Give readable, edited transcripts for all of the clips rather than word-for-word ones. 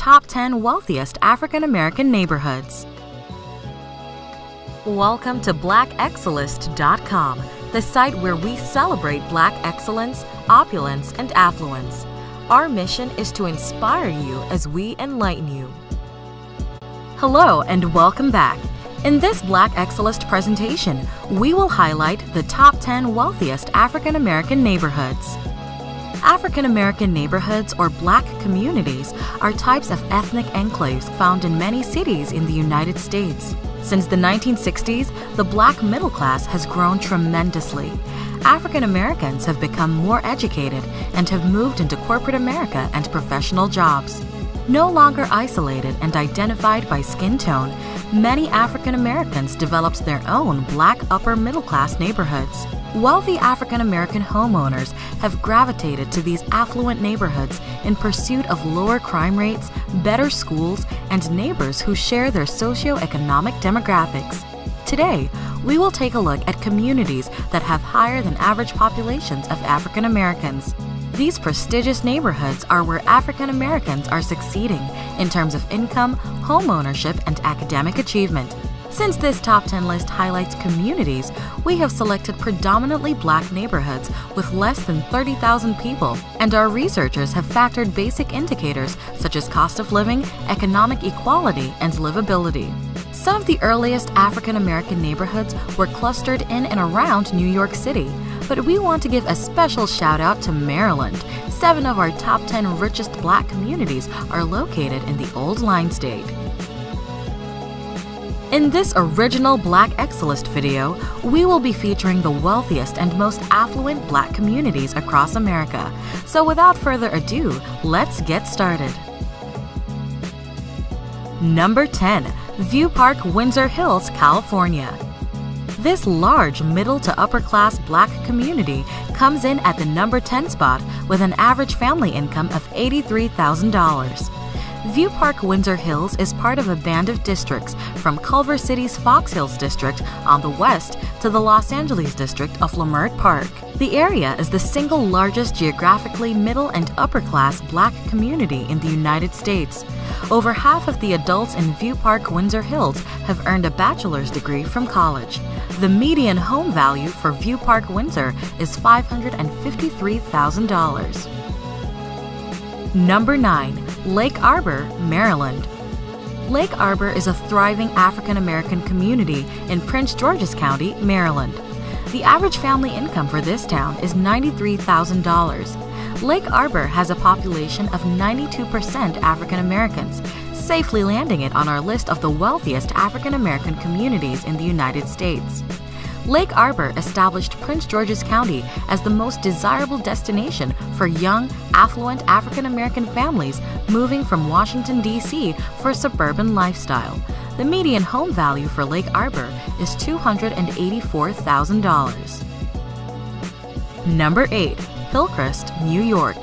top 10 wealthiest African American neighborhoods. Welcome to BlackExcellist.com, the site where we celebrate Black excellence, opulence, and affluence. Our mission is to inspire you as we enlighten you. Hello and welcome back. In this Black Excellist presentation, we will highlight the top 10 wealthiest African American neighborhoods. African American neighborhoods or Black communities are types of ethnic enclaves found in many cities in the United States. Since the 1960s, the Black middle class has grown tremendously. African Americans have become more educated and have moved into corporate America and professional jobs. No longer isolated and identified by skin tone, many African Americans developed their own Black upper middle class neighborhoods. Wealthy African American homeowners have gravitated to these affluent neighborhoods in pursuit of lower crime rates, better schools, and neighbors who share their socioeconomic demographics. Today, we will take a look at communities that have higher than average populations of African Americans. These prestigious neighborhoods are where African Americans are succeeding in terms of income, home ownership, and academic achievement. Since this top 10 list highlights communities, we have selected predominantly Black neighborhoods with less than 30,000 people, and our researchers have factored basic indicators such as cost of living, economic equality, and livability. Some of the earliest African American neighborhoods were clustered in and around New York City, but we want to give a special shout out to Maryland. 7 of our top 10 richest Black communities are located in the Old Line State. In this original Black Excellist video, we will be featuring the wealthiest and most affluent Black communities across America. So without further ado, let's get started. Number 10. View Park, Windsor Hills, California. This large middle to upper class Black community comes in at the number 10 spot with an average family income of $83,000. View Park, Windsor Hills is part of a band of districts from Culver City's Fox Hills district on the west to the Los Angeles district of Leimert Park. The area is the single largest geographically middle and upper class Black community in the United States. Over half of the adults in View Park, Windsor Hills have earned a bachelor's degree from college. The median home value for View Park, Windsor is $553,000. Number 9. Lake Arbor, Maryland. Lake Arbor is a thriving African American community in Prince George's County, Maryland. The average family income for this town is $93,000. Lake Arbor has a population of 92% African Americans, safely landing it on our list of the wealthiest African American communities in the United States. Lake Arbor established Prince George's County as the most desirable destination for young, affluent African American families moving from Washington, D.C. for a suburban lifestyle. The median home value for Lake Arbor is $284,000. Number 8. Hillcrest, New York.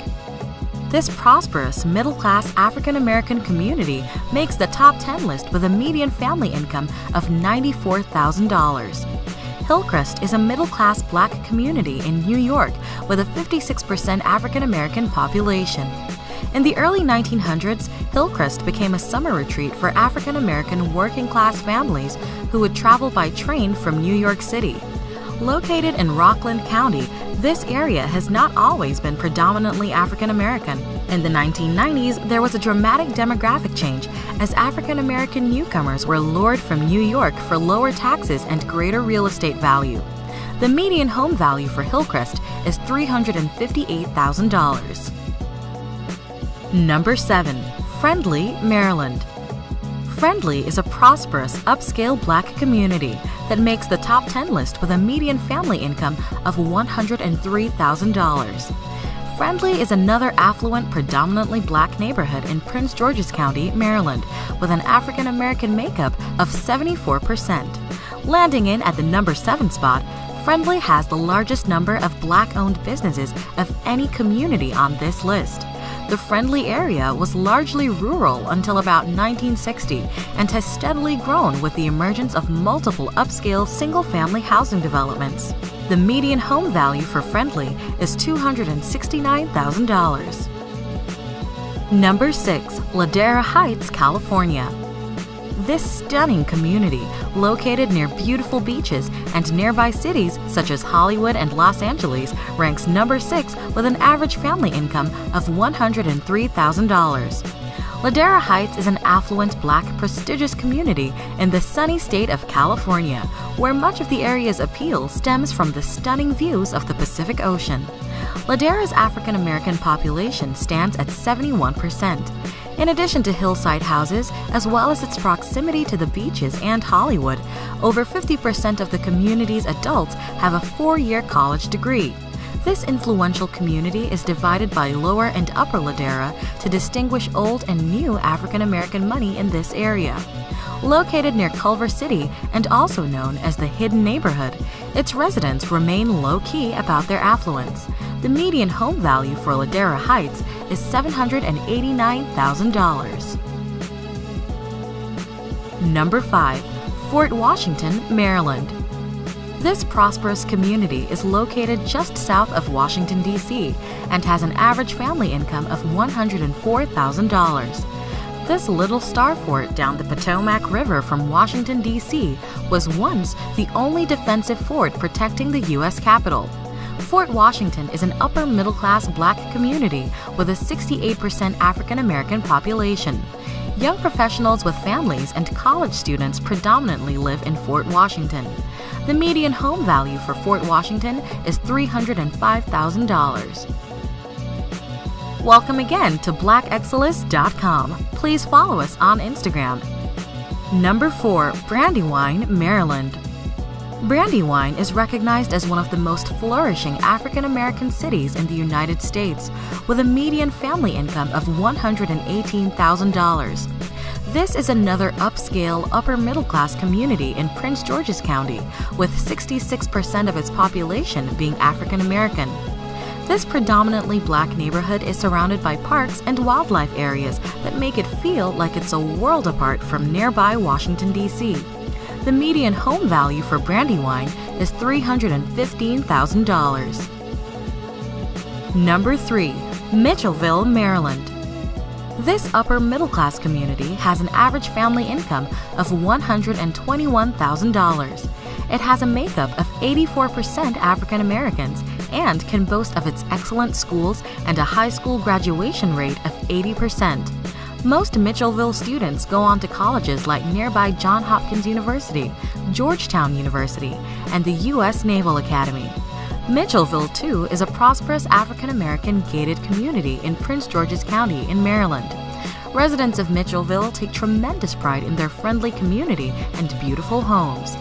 This prosperous, middle-class African American community makes the top 10 list with a median family income of $94,000. Hillcrest is a middle-class Black community in New York with a 56% African American population. In the early 1900s, Hillcrest became a summer retreat for African American working-class families who would travel by train from New York City. Located in Rockland County, this area has not always been predominantly African American. In the 1990s, there was a dramatic demographic change as African American newcomers were lured from New York for lower taxes and greater real estate value. The median home value for Hillcrest is $358,000. Number 7. Friendly, Maryland. Friendly is a prosperous, upscale Black community that makes the top 10 list with a median family income of $103,000. Friendly is another affluent, predominantly Black neighborhood in Prince George's County, Maryland, with an African American makeup of 74%. Landing in at the number 7 spot, Friendly has the largest number of Black-owned businesses of any community on this list. The Friendly area was largely rural until about 1960 and has steadily grown with the emergence of multiple upscale single-family housing developments. The median home value for Friendly is $269,000. Number 6. Ladera Heights, California. This stunning community, located near beautiful beaches and nearby cities such as Hollywood and Los Angeles, ranks number 6 with an average family income of $103,000. Ladera Heights is an affluent, Black, prestigious community in the sunny state of California, where much of the area's appeal stems from the stunning views of the Pacific Ocean. Ladera's African American population stands at 71%. In addition to hillside houses, as well as its proximity to the beaches and Hollywood, over 50% of the community's adults have a 4-year college degree. This influential community is divided by Lower and Upper Ladera to distinguish old and new African American money in this area. Located near Culver City and also known as the Hidden Neighborhood, its residents remain low-key about their affluence. The median home value for Ladera Heights is $789,000. Number 5. Fort Washington, Maryland. This prosperous community is located just south of Washington, D.C., and has an average family income of $104,000. This little star fort down the Potomac River from Washington, D.C. was once the only defensive fort protecting the U.S. Capitol. Fort Washington is an upper-middle-class Black community with a 68% African-American population. Young professionals with families and college students predominantly live in Fort Washington. The median home value for Fort Washington is $305,000. Welcome again to BlackExcellus.com. Please follow us on Instagram. Number 4. Brandywine, Maryland. Brandywine is recognized as one of the most flourishing African American cities in the United States, with a median family income of $118,000. This is another upscale, upper-middle-class community in Prince George's County, with 66% of its population being African American. This predominantly Black neighborhood is surrounded by parks and wildlife areas that make it feel like it's a world apart from nearby Washington, D.C. The median home value for Brandywine is $315,000. Number 3. Mitchellville, Maryland. This upper-middle-class community has an average family income of $121,000. It has a makeup of 84% African Americans and can boast of its excellent schools and a high school graduation rate of 80%. Most Mitchellville students go on to colleges like nearby Johns Hopkins University, Georgetown University, and the U.S. Naval Academy. Mitchellville, too, is a prosperous African-American gated community in Prince George's County in Maryland. Residents of Mitchellville take tremendous pride in their friendly community and beautiful homes.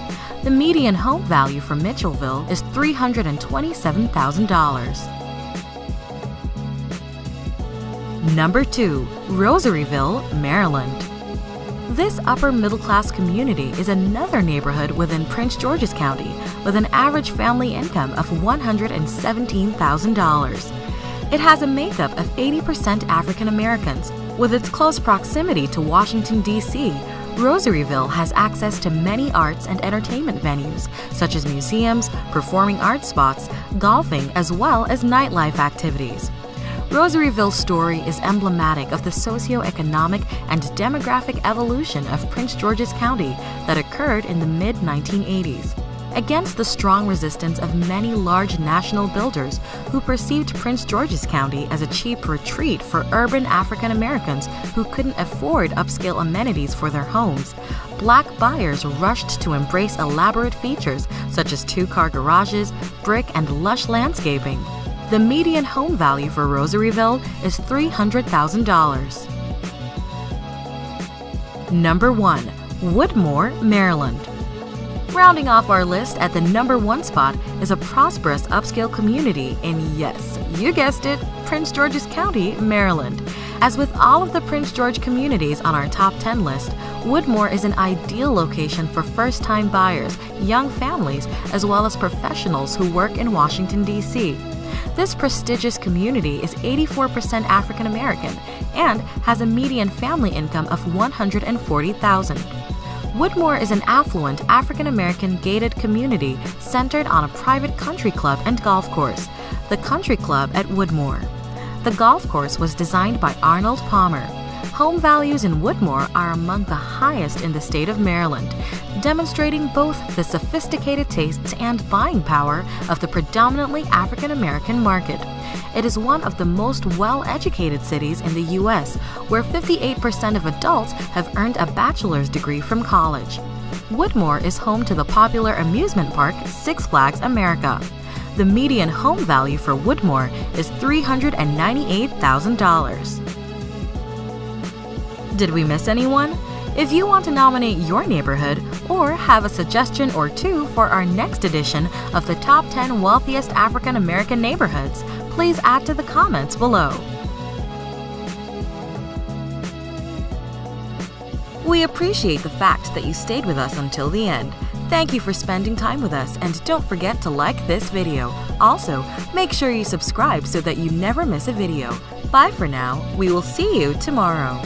The median home value for Mitchellville is $327,000. Number 2. Rosaryville, Maryland. This upper-middle-class community is another neighborhood within Prince George's County with an average family income of $117,000. It has a makeup of 80% African Americans. With its close proximity to Washington, D.C., Rosaryville has access to many arts and entertainment venues, such as museums, performing arts spots, golfing, as well as nightlife activities. Rosaryville's story is emblematic of the socio-economic and demographic evolution of Prince George's County that occurred in the mid-1980s. Against the strong resistance of many large national builders who perceived Prince George's County as a cheap retreat for urban African Americans who couldn't afford upscale amenities for their homes, Black buyers rushed to embrace elaborate features such as 2-car garages, brick, and lush landscaping. The median home value for Rosaryville is $300,000. Number 1. Woodmore, Maryland. Rounding off our list at the number 1 spot is a prosperous upscale community in, yes, you guessed it, Prince George's County, Maryland. As with all of the Prince George communities on our top 10 list, Woodmore is an ideal location for first-time buyers, young families, as well as professionals who work in Washington, D.C. This prestigious community is 84% African American and has a median family income of $140,000. Woodmore is an affluent African American gated community centered on a private country club and golf course, the Country Club at Woodmore. The golf course was designed by Arnold Palmer. Home values in Woodmore are among the highest in the state of Maryland, demonstrating both the sophisticated tastes and buying power of the predominantly African American market. It is one of the most well-educated cities in the U.S., where 58% of adults have earned a bachelor's degree from college. Woodmore is home to the popular amusement park Six Flags America. The median home value for Woodmore is $398,000. Did we miss anyone? If you want to nominate your neighborhood or have a suggestion or two for our next edition of the Top 10 Wealthiest African American Neighborhoods, please add to the comments below. We appreciate the fact that you stayed with us until the end. Thank you for spending time with us, and don't forget to like this video. Also, make sure you subscribe so that you never miss a video. Bye for now. We will see you tomorrow.